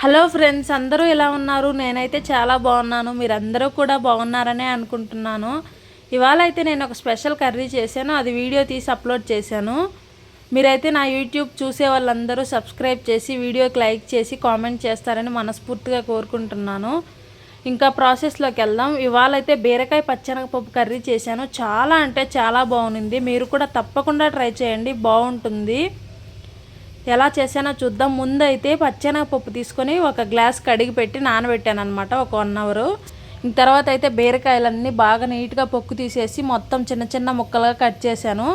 Hello friends, అందరూ ఎలా ఉన్నారు? నేనైతే చాలా బాగున్నాను. మీరందరూ కూడా బాగున్నారనే అనుకుంటున్నాను. ఇవాళ అయితే నేను ఒక స్పెషల్ కర్రీ చేశాను. అది వీడియో తీసి అప్లోడ్ చేశాను. మీరైతే నా యూట్యూబ్ చూసే వాళ్ళందరూ సబ్స్క్రైబ్ చేసి వీడియోకి లైక్ చేసి కామెంట్ చేస్తారని మనస్ఫూర్తిగా కోరుకుంటున్నాను. ఇంకా ప్రాసెస్లోకి వెళ్దాం. ఇవాళ అయితే బీరకాయ పచ్చెనగపప్పు కర్రీ చేశాను. చాలా అంటే చాలా బాగుంది. మీరు కూడా తప్పకుండా ట్రై చేయండి, బాగుంటుంది. ఎలా చేసానో చూద్దాం. ముందైతే పచ్చెనగపప్పు తీసుకొని ఒక గ్లాస్ కడిగి పెట్టి నానబెట్టాను అనమాట, ఒక 1 అవర్. తర్వాత అయితే బీరకాయలన్నీ బాగా నీట్గా పొక్కు తీసేసి మొత్తం చిన్న చిన్న ముక్కలుగా కట్ చేశాను.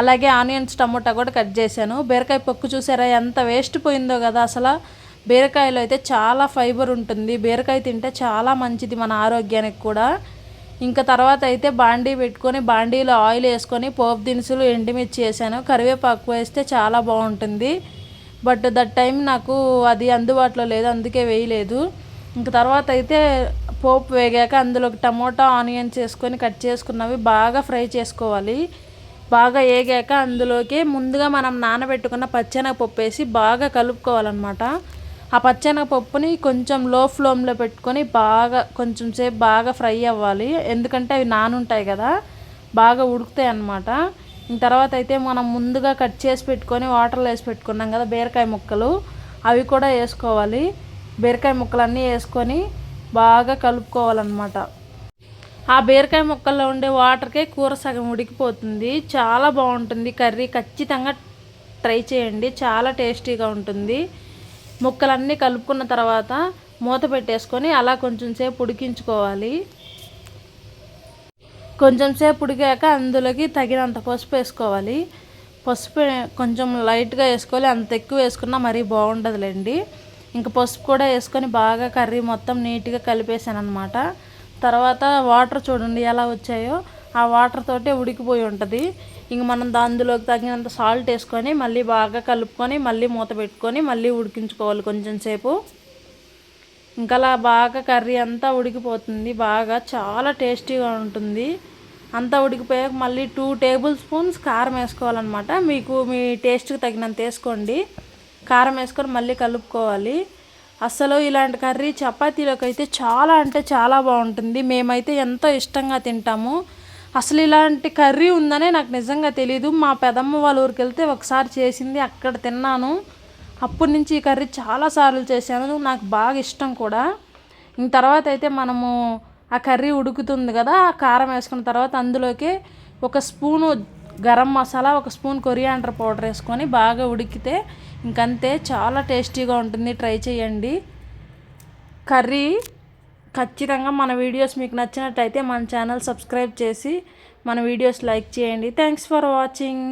అలాగే ఆనియన్స్, టమోటా కూడా కట్ చేశాను. బీరకాయ పొక్కు చూసారా ఎంత వేస్ట్ పోయిందో కదా. అసలు బీరకాయలో అయితే చాలా ఫైబర్ ఉంటుంది. బీరకాయ తింటే చాలా మంచిది మన ఆరోగ్యానికి కూడా. ఇంకా తర్వాత అయితే బాండీ పెట్టుకొని బాండీలో ఆయిల్ వేసుకొని పోపు దినుసులు, ఎండుమిర్చి వేసాను. కరివేపాకు వేస్తే చాలా బాగుంటుంది. బట్ దట్ టైం నాకు అది అందుబాటులో లేదు, అందుకే వేయలేదు. ఇంకా తర్వాత అయితే పోపు వేగాక అందులోకి టమోటా, ఆనియన్స్ వేసుకొని కట్ చేసుకున్నవి బాగా ఫ్రై చేసుకోవాలి. బాగా వేగాక అందులోకి ముందుగా మనం నానబెట్టుకున్న పచ్చెనగపప్పు వేసి బాగా కలుపుకోవాలన్నమాట. ఆ పచ్చెనగపప్పుని కొంచెం లో ఫ్లేమ్లో పెట్టుకొని కొంచెం సేపు బాగా ఫ్రై అవ్వాలి. ఎందుకంటే అవి నానుంటాయి కదా, బాగా ఉడుకుతాయి అన్నమాట. తర్వాత అయితే మనం ముందుగా కట్ చేసి పెట్టుకొని వాటర్లో వేసి పెట్టుకున్నాం కదా బీరకాయ ముక్కలు, అవి కూడా వేసుకోవాలి. బీరకాయ ముక్కలన్నీ వేసుకొని బాగా కలుపుకోవాలన్నమాట. ఆ బీరకాయ ముక్కల్లో ఉండే వాటర్కే కూర సగం ఉడికిపోతుంది. చాలా బాగుంటుంది కర్రీ. ఖచ్చితంగా ట్రై చేయండి, చాలా టేస్టీగా ఉంటుంది. ముక్కలన్నీ కలుపుకున్న తర్వాత మూత పెట్టేసుకొని అలా కొంచెం సేపు ఉడికించుకోవాలి. కొంచెం సేపు ఉడికాక అందులోకి తగినంత పసుపు వేసుకోవాలి. పసుపు కొంచెం లైట్గా వేసుకోవాలి, అంత ఎక్కువ వేసుకున్నా మరీ బాగుండదులేండి. ఇంకా పసుపు కూడా వేసుకొని బాగా కర్రీ మొత్తం నీట్గా కలిపేసాను అనమాట. తర్వాత వాటర్ చూడండి ఎలా వచ్చాయో, ఆ వాటర్ తోటే ఉడికిపోయి ఉంటుంది. ఇంక మనం అందులోకి తగినంత సాల్ట్ వేసుకొని మళ్ళీ బాగా కలుపుకొని మళ్ళీ మూత పెట్టుకొని మళ్ళీ ఉడికించుకోవాలి కొంచెం సేపు. ఇంకా అలా బాగా కర్రీ అంతా ఉడికిపోతుంది. బాగా చాలా టేస్టీగా ఉంటుంది. అంతా ఉడికిపోయాక మళ్ళీ 2 టేబుల్ స్పూన్స్ కారం వేసుకోవాలన్నమాట. మీకు మీ టేస్ట్కి తగినంత వేసుకోండి. కారం వేసుకొని మళ్ళీ కలుపుకోవాలి. అసలు ఇలాంటి కర్రీ చపాతీలోకి అయితే చాలా అంటే చాలా బాగుంటుంది. మేమైతే ఎంతో ఇష్టంగా తింటాము. అసలు ఇలాంటి కర్రీ ఉందనే నాకు నిజంగా తెలీదు. మా పెదమ్మ వాళ్ళ ఊరికి వెళ్తే ఒకసారి చేసింది, అక్కడ తిన్నాను. అప్పటి నుంచి ఈ కర్రీ చాలాసార్లు చేశాను, నాకు బాగా ఇష్టం కూడా. తర్వాత అయితే మనము ఆ కర్రీ ఉడుకుతుంది కదా, ఆ కారం వేసుకున్న తర్వాత అందులోకి 1 spoon garam masala, 1 spoon coriander powder వేసుకొని బాగా ఉడికితే ఇంకంతే, చాలా టేస్టీగా ఉంటుంది. ట్రై చేయండి కర్రీ. ఖచ్చితంగా మన వీడియోస్ మీకు నచ్చినట్టయితే మన ఛానల్ సబ్స్క్రైబ్ చేసి మన వీడియోస్ లైక్ చేయండి. Thanks for watching.